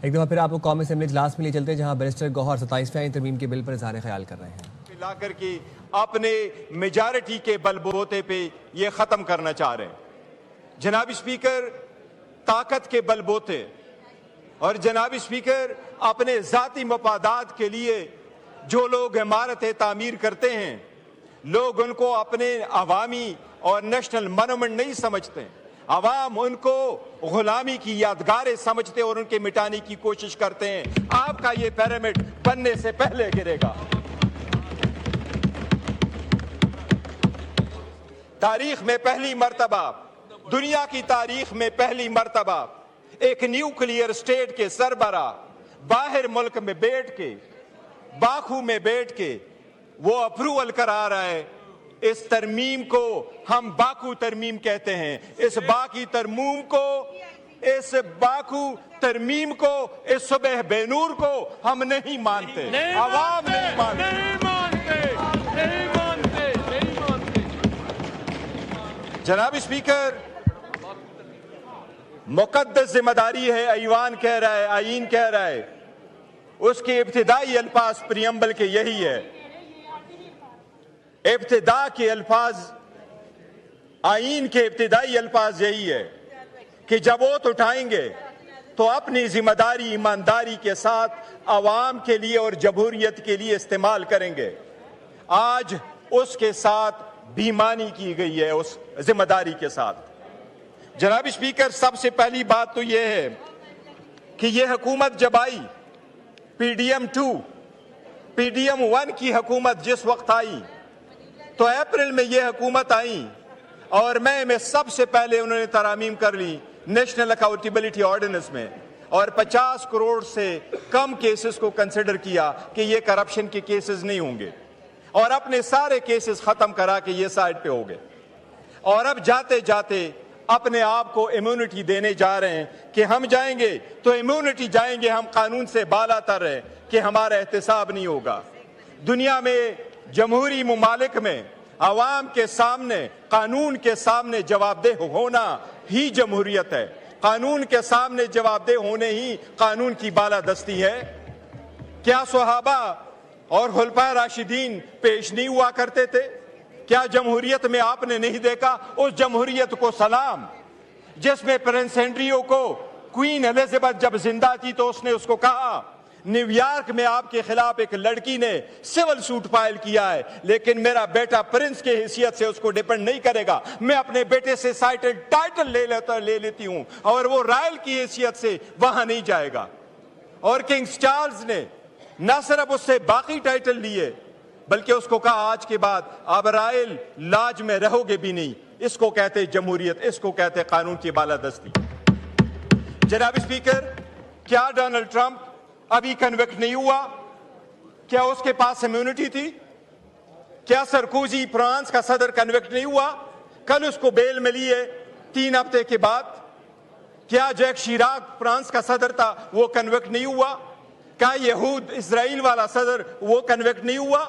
ایک دفعہ پھر آپ کو قومی اسمبلی اجلاس میں لے چلتے ہیں جہاں بیرسٹر گوہر 27ویں ترمیم کے بل پر اظہار خیال کر رہے ہیں. لا کر کے اپنے میجارٹی کے بل بوتے پہ یہ ختم کرنا چاہ رہے ہیں. جناب اسپیکر، طاقت کے بل بوتے اور جناب اسپیکر اپنے ذاتی مفادات کے لیے جو لوگ عمارتیں تعمیر کرتے ہیں، لوگ ان کو اپنے عوامی اور نیشنل مونومنٹ نہیں سمجھتے. عوام ان کو غلامی کی یادگاریں سمجھتے اور ان کے مٹانے کی کوشش کرتے ہیں. آپ کا یہ پیرامڈ بننے سے پہلے گرے گا. تاریخ میں پہلی مرتبہ، دنیا کی تاریخ میں پہلی مرتبہ ایک نیوکلیئر اسٹیٹ کے سربراہ باہر ملک میں بیٹھ کے، باکو میں بیٹھ کے وہ اپروول کرا رہا ہے. اس ترمیم کو ہم باکو ترمیم کہتے ہیں. اس باکو ترمیم کو اس صبح بے نور کو ہم نہیں مانتے. عوام نہیں مانتے. جناب اسپیکر، مقدس ذمہ داری ہے. ایوان کہہ رہا ہے، آئین کہہ رہا ہے، اس کے ابتدائی الفاظ پریمبل کے یہی ہے. ابتدا کے الفاظ، آئین کے ابتدائی الفاظ یہی ہے کہ جب ووٹ اٹھائیں گے تو اپنی ذمہ داری ایمانداری کے ساتھ عوام کے لیے اور جمہوریت کے لیے استعمال کریں گے. آج اس کے ساتھ بےایمانی کی گئی ہے، اس ذمہ داری کے ساتھ. جناب اسپیکر، سب سے پہلی بات تو یہ ہے کہ یہ حکومت جب آئی، P D M 2 P D M 1 کی حکومت جس وقت آئی تو اپریل میں یہ حکومت آئی اور میں سب سے پہلے انہوں نے ترامیم کر لی نیشنل اکاؤنٹیبلٹی آرڈیننس میں، اور 50 کروڑ سے کم کیسز کو کنسیڈر کیا کہ یہ کرپشن کے کیسز نہیں ہوں گے، اور اپنے سارے کیسز ختم کرا کے یہ سائڈ پہ ہو گئے. اور اب جاتے جاتے اپنے آپ کو امیونٹی دینے جا رہے ہیں کہ ہم جائیں گے تو امیونٹی جائیں گے، ہم قانون سے بالا تر ہیں کہ ہمارا احتساب نہیں ہوگا. دنیا میں جمہوری ممالک میں عوام کے سامنے، قانون کے سامنے جواب دہ ہونا ہی جمہوریت ہے. قانون کے سامنے جواب دہ ہونے ہی قانون کی بالادستی ہے. کیا صحابہ اور خلفائے راشدین پیش نہیں ہوا کرتے تھے؟ کیا جمہوریت میں آپ نے نہیں دیکھا اس جمہوریت کو سلام جس میں پرنس ہینریو کو کوئین ایلزابتھ جب زندہ تھی تو اس نے اس کو کہا، نیو یارک میں آپ کے خلاف ایک لڑکی نے سول سوٹ فائل کیا ہے لیکن میرا بیٹا پرنس کے حیثیت سے اس کو ڈیپینڈ نہیں کرے گا، میں اپنے بیٹے سے ٹائٹل لے لیتی ہوں اور وہ رائل کی حیثیت سے وہاں نہیں جائے گا. اور کنگ چارلز نے نہ صرف اس سے باقی ٹائٹل لیے بلکہ اس کو کہا آج کے بعد آپ رائل لاج میں رہو گے بھی نہیں. اس کو کہتے جمہوریت، اس کو کہتے قانون کی بالادستی. جناب اسپیکر، کیا ڈونلڈ ٹرمپ ابھی کنوکٹ نہیں ہوا؟ کیا اس کے پاس امیونٹی تھی؟ کیا سرکوزی فرانس کا صدر کنوکٹ نہیں ہوا؟ کل اس کو بیل ملی ہے 3 ہفتے کے بعد. کیا جیک شیراک فرانس کا صدر تھا، وہ کنوکٹ نہیں ہوا؟ کیا یہود اسرائیل والا صدر وہ کنوکٹ نہیں ہوا؟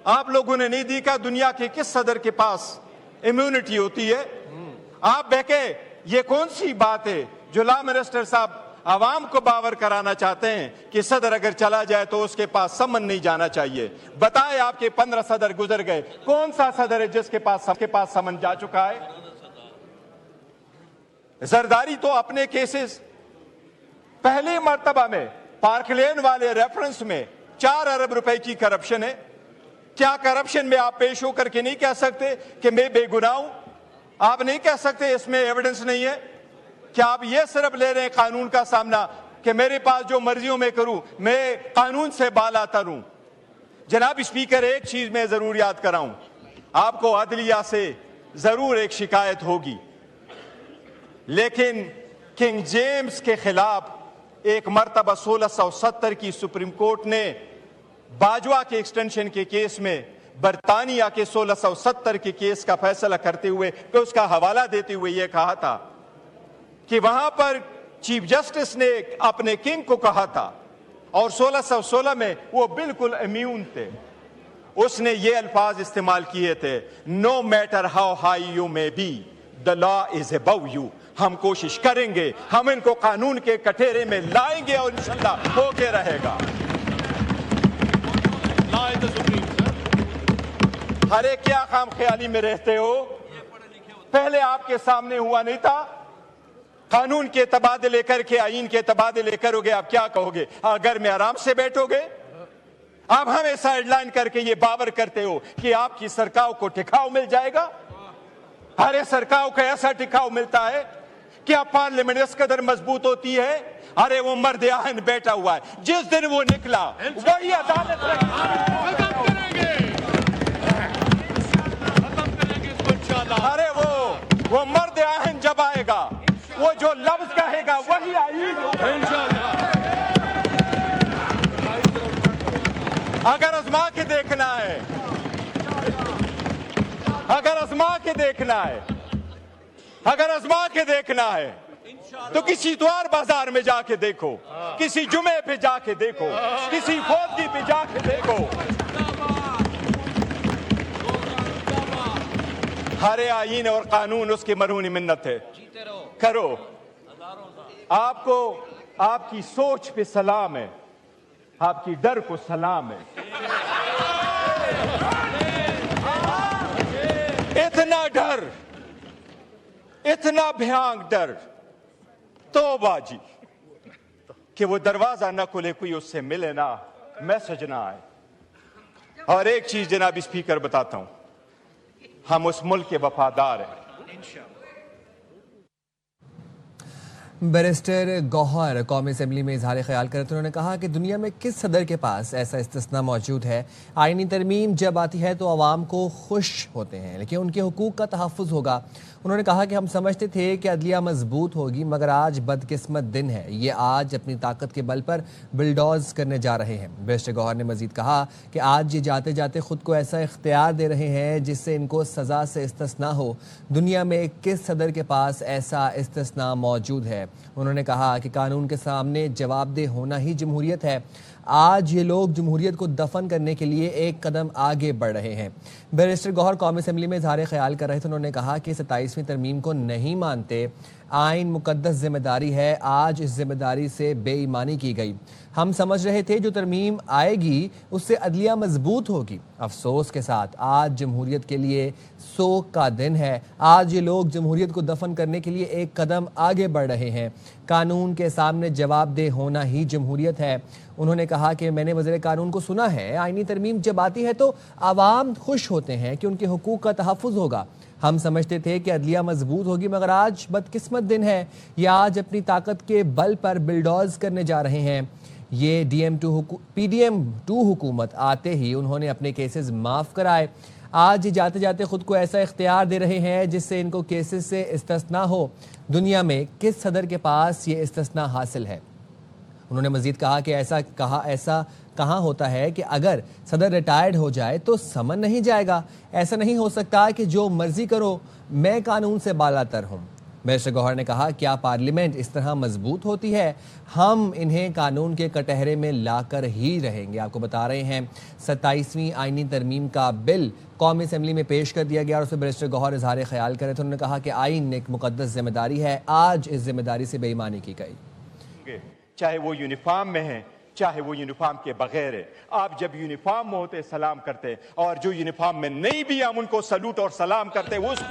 آپ لوگوں نے نہیں دیکھا دنیا کے کس صدر کے پاس امیونٹی ہوتی ہے؟ آپ بہکے یہ کون سی بات ہے جو لا منسٹر صاحب عوام کو باور کرانا چاہتے ہیں کہ صدر اگر چلا جائے تو اس کے پاس سمن نہیں جانا چاہیے؟ بتائیں، آپ کے 15 صدر گزر گئے، کون سا صدر ہے جس کے پاس سمن جا چکا ہے؟ زرداری تو اپنے کیسز پہلی مرتبہ میں پارک لین والے ریفرنس میں 4 ارب روپے کی کرپشن ہے. کیا کرپشن میں آپ پیش ہو کر کے نہیں کہہ سکتے کہ میں بے گناہ ہوں؟ آپ نہیں کہہ سکتے اس میں ایویڈنس نہیں ہے؟ کیا آپ یہ صرف لے رہے ہیں قانون کا سامنا کہ میرے پاس جو مرضیوں میں کروں، میں قانون سے بالا تر ہوں؟ جناب اسپیکر، ایک چیز میں ضرور یاد کراؤں، آپ کو عدلیہ سے ضرور ایک شکایت ہوگی، لیکن کنگ جیمز کے خلاف ایک مرتبہ 1670 کی سپریم کورٹ نے باجوہ کے ایکسٹینشن کے کیس میں برطانیہ کے 1670 کے کیس کا فیصلہ کرتے ہوئے کہ اس کا حوالہ دیتے ہوئے یہ کہا تھا کہ وہاں پر چیف جسٹس نے اپنے کنگ کو کہا تھا اور 1616 میں وہ بالکل امیون تھے. اس نے یہ الفاظ استعمال کیے تھے، no matter how high you may be, the law is above you. ہم کوشش کریں گے, ہم ان کو قانون کے کٹہرے میں لائیں گے اور انشاءاللہ ہو کے رہے گا. ہر ایک کیا خام خیالی میں رہتے ہو, پہلے آپ کے سامنے ہوا نہیں تھا, قانون کے تبادلے کر کے آئین کے تبادلے کرو گے, آپ کیا کہو گے؟ گھر میں آرام سے بیٹھو گے؟ آپ ہمیں سائیڈ لائن کر کے یہ باور کرتے ہو کہ آپ کی سرکاروں کو ٹکاؤ مل جائے گا؟ ہر سرکاروں کو ایسا ٹکاؤ ملتا ہے؟ کیا پارلیمنٹ اس قدر مضبوط ہوتی ہے؟ ارے وہ مرد آہن بیٹھا ہوا ہے, جس دن وہ نکلا وہی عدالت ارے وہ مرد آہن جب آئے گا, وہ جو لفظ کہے گا وہی آئین ہوگا. اگر آزما کے دیکھنا ہے, اگر آزما کے دیکھنا ہے, اگر آزما کے دیکھنا ہے تو کسی اتوار بازار میں جا کے دیکھو, کسی جمعے پہ جا کے دیکھو, کسی فوتگی پہ جا کے دیکھو. ہر آئین اور قانون اس کی مرہون منت ہے. کرو, آپ کو آپ کی سوچ پہ سلام ہے, آپ کی ڈر کو سلام ہے. اتنا ڈر, اتنا بھیانک ڈر, توبہ جی, کہ وہ دروازہ نہ کھلے, کوئی اس سے ملے نہ, میسج نہ آئے. اور ایک چیز جناب اسپیکر بتاتا ہوں, ہم اس ملک کے وفادار ہیں. بیرسٹر گوہر قومی اسمبلی میں اظہار خیال کرتے انہوں نے کہا کہ دنیا میں کس صدر کے پاس ایسا استثناء موجود ہے. آئینی ترمیم جب آتی ہے تو عوام کو خوش ہوتے ہیں, لیکن ان کے حقوق کا تحفظ ہوگا. انہوں نے کہا کہ ہم سمجھتے تھے کہ عدلیہ مضبوط ہوگی, مگر آج بدقسمت دن ہے, یہ آج اپنی طاقت کے بل پر بلڈوز کرنے جا رہے ہیں. بیرسٹر گوہر نے مزید کہا کہ آج یہ جاتے جاتے خود کو ایسا اختیار دے رہے ہیں جس سے ان کو سزا سے استثناء ہو. دنیا میں کس صدر کے پاس ایسا استثناء موجود ہے؟ انہوں نے کہا کہ قانون کے سامنے جواب دہ ہونا ہی جمہوریت ہے. آج یہ لوگ جمہوریت کو دفن کرنے کے لیے ایک قدم آگے بڑھ رہے ہیں. بیرسٹر گوہر قومی اسمبلی میں اظہار خیال کر رہے تھے. انہوں نے کہا کہ 27ویں ترمیم کو نہیں مانتے, آئین مقدس ذمہ داری ہے, آج اس ذمہ داری سے بے ایمانی کی گئی. ہم سمجھ رہے تھے جو ترمیم آئے گی اس سے عدلیہ مضبوط ہوگی. افسوس کے ساتھ آج جمہوریت کے لیے سوگ کا دن ہے. آج یہ لوگ جمہوریت کو دفن کرنے کے لیے ایک قدم آگے بڑھ رہے ہیں. قانون کے سامنے جواب دہ ہونا ہی جمہوریت ہے. انہوں نے کہا کہ میں نے وزیر قانون کو سنا ہے, آئینی ترمیم جب آتی ہے تو عوام خوش ہوتے ہیں کہ ان کے حقوق کا تحفظ ہوگا. ہم سمجھتے تھے کہ عدلیہ مضبوط ہوگی, مگر آج بدقسمت دن ہے, یہ آج اپنی طاقت کے بل پر بلڈوز کرنے جا رہے ہیں. یہ PDM2 حکومت آتے ہی انہوں نے اپنے کیسز معاف کرائے. آج یہ جاتے جاتے خود کو ایسا اختیار دے رہے ہیں جس سے ان کو کیسز سے استثناء ہو. دنیا میں کس صدر کے پاس یہ استثناء حاصل ہے؟ انہوں نے مزید کہا کہ ایسا کہاں ہوتا ہے کہ اگر صدر ریٹائرڈ ہو جائے تو سمن نہیں جائے گا. ایسا نہیں ہو سکتا کہ جو مرضی کرو, میں قانون سے بالا تر ہوں. بیرسٹر گوہر نے کہا کیا پارلیمنٹ اس طرح مضبوط ہوتی ہے؟ ہم انہیں قانون کے کٹہرے میں لا کر ہی رہیں گے. آپ کو بتا رہے ہیں 27ویں آئینی ترمیم کا بل قومی اسمبلی میں پیش کر دیا گیا اور اس میں بیرسٹر گوہر اظہار خیال کرے تھے. انہوں نے کہا کہ آئین ایک مقدس ذمہ داری ہے, آج اس ذمہ داری سے بے ایمانی کی گئی. چاہے وہ یونیفارم میں ہیں, چاہے وہ یونیفارم کے بغیر ہے. آپ جب یونیفارم میں ہوتے سلام کرتے, اور جو یونیفارم میں نہیں بھی ہم ان کو سلوٹ اور سلام کرتے, وہ اس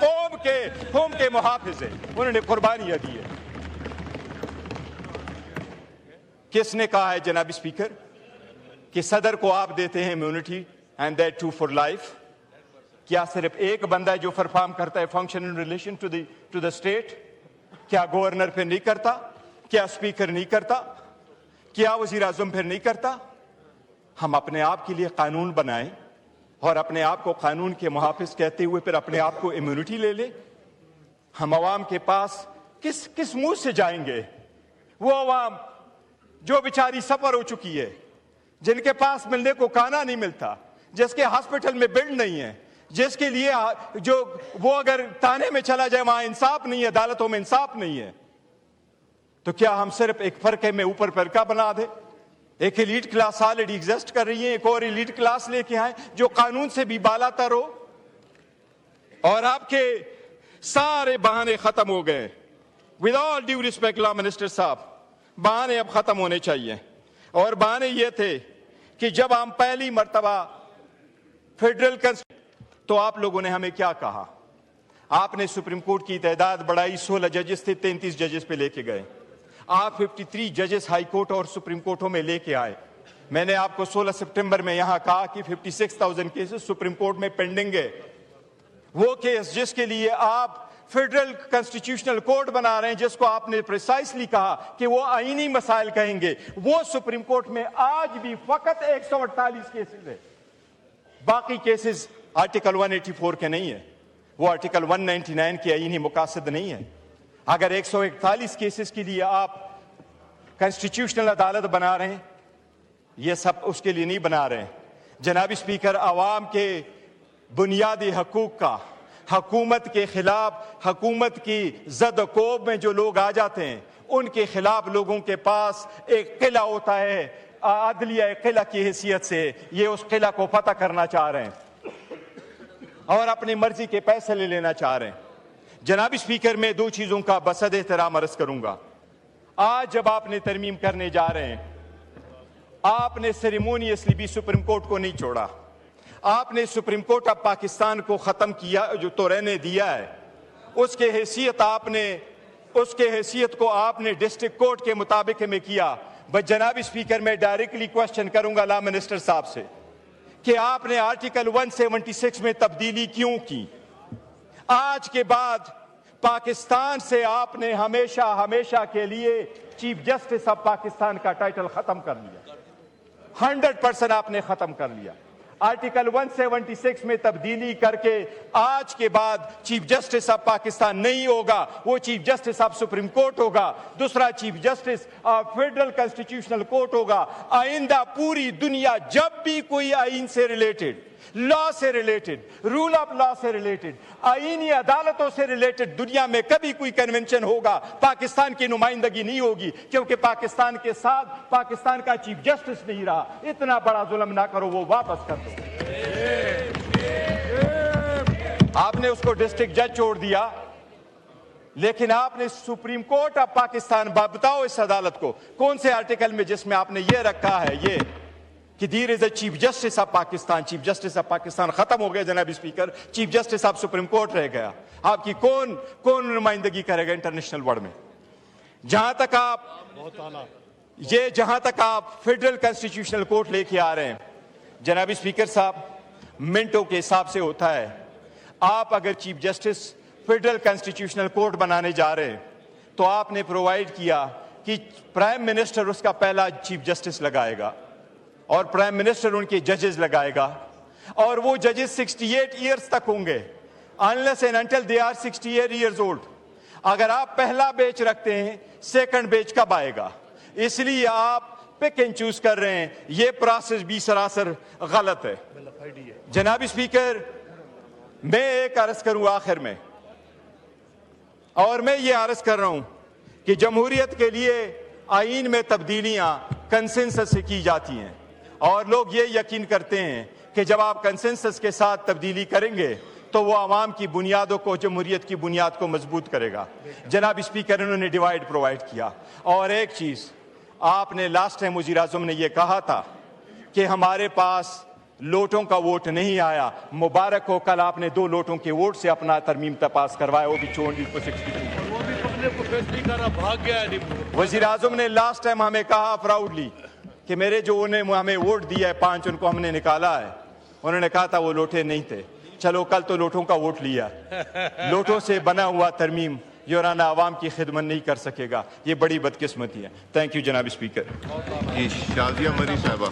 قوم کے محافظ ہیں, انہوں نے قربانیاں دی ہے. کس نے کہا ہے جناب اسپیکر کہ صدر کو آپ دیتے ہیں immunity and that too for life? کیا صرف ایک بندہ ہے جو پرفارم کرتا ہے function in relation to the state? کیا گورنر پھر نہیں کرتا؟ کیا اسپیکر نہیں کرتا؟ کیا وزیر اعظم پھر نہیں کرتا؟ ہم اپنے آپ کے لیے قانون بنائیں اور اپنے آپ کو قانون کے محافظ کہتے ہوئے پھر اپنے آپ کو امیونٹی لے لیں. ہم عوام کے پاس کس منہ سے جائیں گے؟ وہ عوام جو بیچاری سفر ہو چکی ہے, جن کے پاس ملنے کو کھانا نہیں ملتا, جس کے ہاسپٹل میں بیڈ نہیں ہے, جس کے لیے جو وہ اگر تانے میں چلا جائے وہاں انصاف نہیں ہے, عدالتوں میں انصاف نہیں ہے, تو کیا ہم صرف ایک فرقے میں اوپر فرقہ بنا دیں؟ ایک ایلیٹ کلاس آلریڈی ایگزسٹ کر رہی ہے, ایک اور ایلیٹ کلاس لے کے آئیں جو قانون سے بھی بالا تر ہو, اور آپ کے سارے بہانے ختم ہو گئے. With all due respect, law minister صاحب, بہانے اب ختم ہونے چاہیے. اور بہانے یہ تھے کہ جب ہم پہلی مرتبہ فیڈرل تو آپ لوگوں نے ہمیں کیا کہا؟ آپ نے سپریم کورٹ کی تعداد بڑھائی, 16 ججز تھے 33 ججز پہ لے کے گئے. آپ 53 ججز ہائی کورٹ اور سپریم کورٹوں میں لے کے آئے. میں نے آپ کو 16 سپٹمبر میں یہاں کہا کہ 56,000 کیسز سپریم کورٹ میں پینڈنگ ہے. وہ کیس جس کے لیے آپ فیڈرل کنسٹیٹیوشنل کورٹ بنا رہے ہیں, جس کو آپ نے پریسائسلی کہا کہ وہ آئینی مسائل کہیں گے, وہ سپریم کورٹ میں آج بھی فقط 148 کیسز ہے. باقی کیسز آرٹیکل 184 کے نہیں ہے, وہ آرٹیکل 199 کے آئینی مقاصد نہیں ہے. اگر 141 کیسز کے لیے آپ کنسٹیٹیوشنل عدالت بنا رہے ہیں, یہ سب اس کے لیے نہیں بنا رہے ہیں. جناب اسپیکر, عوام کے بنیادی حقوق کا حکومت کے خلاف, حکومت کی زد و کوب میں جو لوگ آ جاتے ہیں, ان کے خلاف لوگوں کے پاس ایک قلعہ ہوتا ہے, عدلیہ قلعہ کی حیثیت سے یہ اس قلعہ کو فتح کرنا چاہ رہے ہیں اور اپنی مرضی کے پیسے لے لینا چاہ رہے ہیں. جناب اسپیکر, میں دو چیزوں کا بصد احترام عرض کروں گا. آج جب آپ نے ترمیم کرنے جا رہے ہیں, آپ نے سیریمونیسلی بھی سپریم کورٹ کو نہیں چھوڑا. آپ نے سپریم کورٹ آف پاکستان کو ختم کیا, جو تو رہنے دیا ہے, اس کے حیثیت کو آپ نے ڈسٹرکٹ کورٹ کے مطابق میں کیا. بس جناب اسپیکر, میں ڈائریکٹلی کوشچن کروں گا لا منسٹر صاحب سے کہ آپ نے آرٹیکل 176 میں تبدیلی کیوں کی؟ آج کے بعد پاکستان سے آپ نے ہمیشہ کے لیے چیف جسٹس آف پاکستان کا ٹائٹل ختم کر لیا. 100% آپ نے ختم کر لیا. آرٹیکل 176 میں تبدیلی کر کے آج کے بعد چیف جسٹس آف پاکستان نہیں ہوگا, وہ chief justice of supreme court ہوگا, دوسرا chief justice of federal constitutional court ہوگا. آئندہ پوری دنیا جب بھی کوئی آئین سے ریلیٹڈ, لا سے ریلیٹڈ, رول آف لا سے ریلیٹڈ, آئینی عدالتوں سے ریلیٹڈ دنیا میں کبھی کوئی کنونشن ہوگا, پاکستان کی نمائندگی نہیں ہوگی, کیونکہ پاکستان کے ساتھ پاکستان کا چیف جسٹس نہیں رہا. اتنا بڑا ظلم نہ کرو, وہ واپس کر دو. آپ نے اس کو ڈسٹرکٹ جج چھوڑ دیا, لیکن آپ نے سپریم کورٹ آف پاکستان, بتاؤ اس عدالت کو کون سے آرٹیکل میں جس میں آپ نے یہ رکھا ہے یہ کہ there is a chief justice of Pakistan. Chief justice of Pakistan ختم ہو گیا جناب speaker, chief justice of supreme court رہ گیا. آپ کی کون نمائندگی کرے گا انٹرنیشنل ورلڈ میں؟ جہاں تک آپ فیڈرل کنسٹیٹیوشنل کورٹ لے کے آ رہے ہیں, جناب اسپیکر صاحب, منٹوں کے حساب سے ہوتا ہے. آپ اگر chief justice federal constitutional court بنانے جا رہے ہیں تو آپ نے پرووائڈ کیا کہ پرائم منسٹر اس کا پہلا چیف جسٹس لگائے گا اور پرائم منسٹر ان کے ججز لگائے گا, اور وہ ججز 68 ایئرز تک ہوں گے, unless and until they are 68 years old. اگر آپ پہلا بیچ رکھتے ہیں, سیکنڈ بیچ کب آئے گا؟ اس لیے آپ پک اینڈ چوز کر رہے ہیں. یہ پروسیس بھی سراسر غلط ہے. جناب اسپیکر, میں ایک عرض کروں آخر میں, اور میں یہ عرض کر رہا ہوں کہ جمہوریت کے لیے آئین میں تبدیلیاں کنسنسس سے کی جاتی ہیں, اور لوگ یہ یقین کرتے ہیں کہ جب آپ کنسنسس کے ساتھ تبدیلی کریں گے تو وہ عوام کی بنیادوں کو, جمہوریت کی بنیاد کو مضبوط کرے گا. جناب اسپیکر, انہوں نے ڈیوائیڈ پرووائڈ کیا. اور ایک چیز, آپ نے لاسٹ ٹائم وزیر اعظم نے یہ کہا تھا کہ ہمارے پاس لوٹوں کا ووٹ نہیں آیا. مبارک ہو, کل آپ نے 2 لوٹوں کے ووٹ سے اپنا ترمیم پاس کروایا, وہ بھی 62. وزیر اعظم نے لاسٹ ٹائم ہمیں کہا پراؤڈلی کہ میرے جو ہمیں ووٹ دیا ہے 5, ان کو ہم نے نکالا ہے. انہوں نے کہا تھا وہ لوٹے نہیں تھے. چلو کل تو لوٹوں کا ووٹ لیا. لوٹوں سے بنا ہوا ترمیم یورانہ عوام کی خدمت نہیں کر سکے گا. یہ بڑی بدقسمتی ہے. تھینک یو جناب اسپیکر. شازیہ مری صاحبہ.